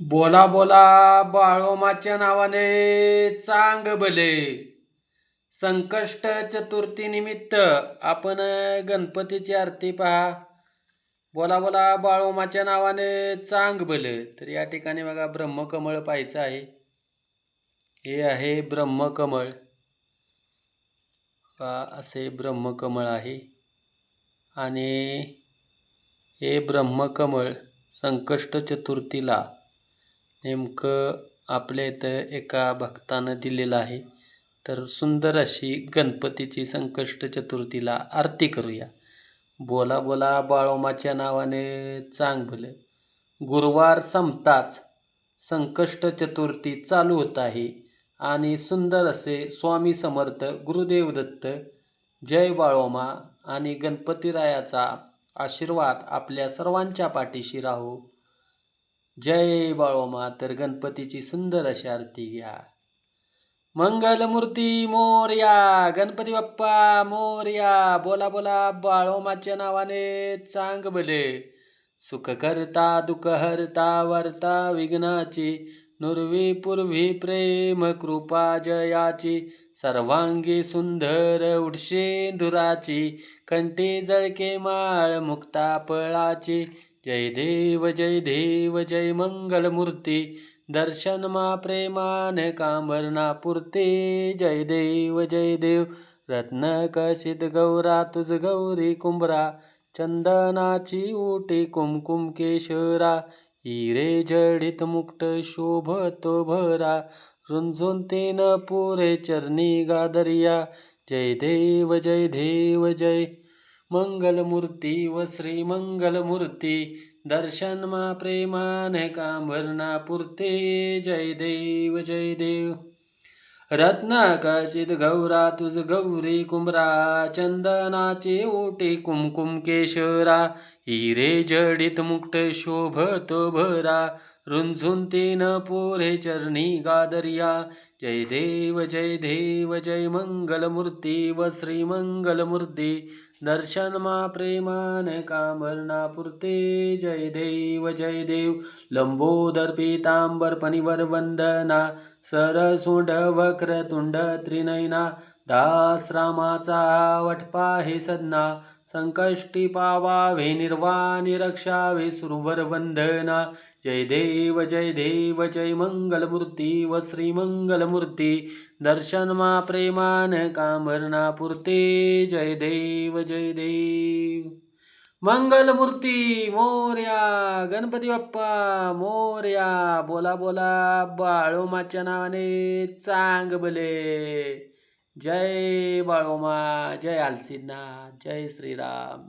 बोला बोला बाळोमाच्या नावाने चांग भले. संकष्ट चतुर्थी निमित्त आपण गणपतीची आरती पहा. बोला बोला बाळोमाच्या नावाने चांग भले. तर या ठिकाणी बघा ब्रह्मकमळ पाहायचं आहे. हे आहे ब्रह्मकमळ. असे ब्रह्मकमळ आहे आणि हे ब्रह्मकमळ संकष्ट चतुर्थीला नेमकं आपल्या इथं एका भक्तानं दिलेलं आहे. तर सुंदर अशी गणपतीची संकष्ट चतुर्थीला आरती करूया. बोला बोला बाळोमाच्या नावाने चांग भलं. गुरुवार संपताच संकष्ट चतुर्थी चालू होत आहे आणि सुंदर असे स्वामी समर्थ गुरुदेव दत्त जय बाळोमा आणि गणपतीरायाचा आशीर्वाद आपल्या सर्वांच्या पाठीशी राहो. जय बाळोमा. तर गणपतीची सुंदर अशी आरती घ्या. मंगलमूर्ती मोरया, गणपती बाप्पा मोरया. बोला बोला बाळोमाच्या नावाने चांग भले. सुख करता दुःख हरता वर्ता विघ्नाची, नुरवी पूर्वी प्रेम कृपा जयाची, सर्वांगी सुंदर उडशे धुराची, कंठी जळके माळ मुक्ता फळाची. जय देव जय देव जय मंगलमूर्ती, दर्शन मा प्रेमान कांबरना पुरते. जय देव जय देव. रत्न कशित गौरा तुझ गौरी कुंभरा, चंदनाची ओटी कुमकुम केशरा, हिरे जडित मुक्त शोभतो भरा, रुंजून तेन पुरे चरणी गादरिया. जय देव जय देव जय मंगलमूर्ती व श्री मंगलमूर्ती, दर्शन मा प्रेमान कांबरना पुरते. जय देव जय देव. रत्नाकशित गौरा तुझ गौरी कुंभरा, चंदनाचे ओटे कुमकुम केशरा, हिरे जडित मुक्त शोभतो भरा, रुंझून तेन पोरे चरणी गादरिया. जय देव जय मंगलमूर्ती व श्री मंगलमूर्ती, दर्शन मा प्रेमान कांबरना पुरते. जय देव. लंबोदर पीतांबर पनिवर वंदना, सरसोंड वक्रतुंड त्रिनयना, दास रामाचा वटपा हे सदना, संकष्टी पावावे निर्वाणी रक्षावे सुरवर वंदना. जय देव जय मंगलमूर्ती व श्री मंगलमूर्ती, दर्शन मा प्रेमान कांबरना पुरते. जय देव मंगलमूर्ती मोरया, गणपती बाप्पा मोरया. बोला बोला बाळोमाच्या नावाने चांग भले. जय बाळोमा, जय आलसीनाथ, जय श्रीराम.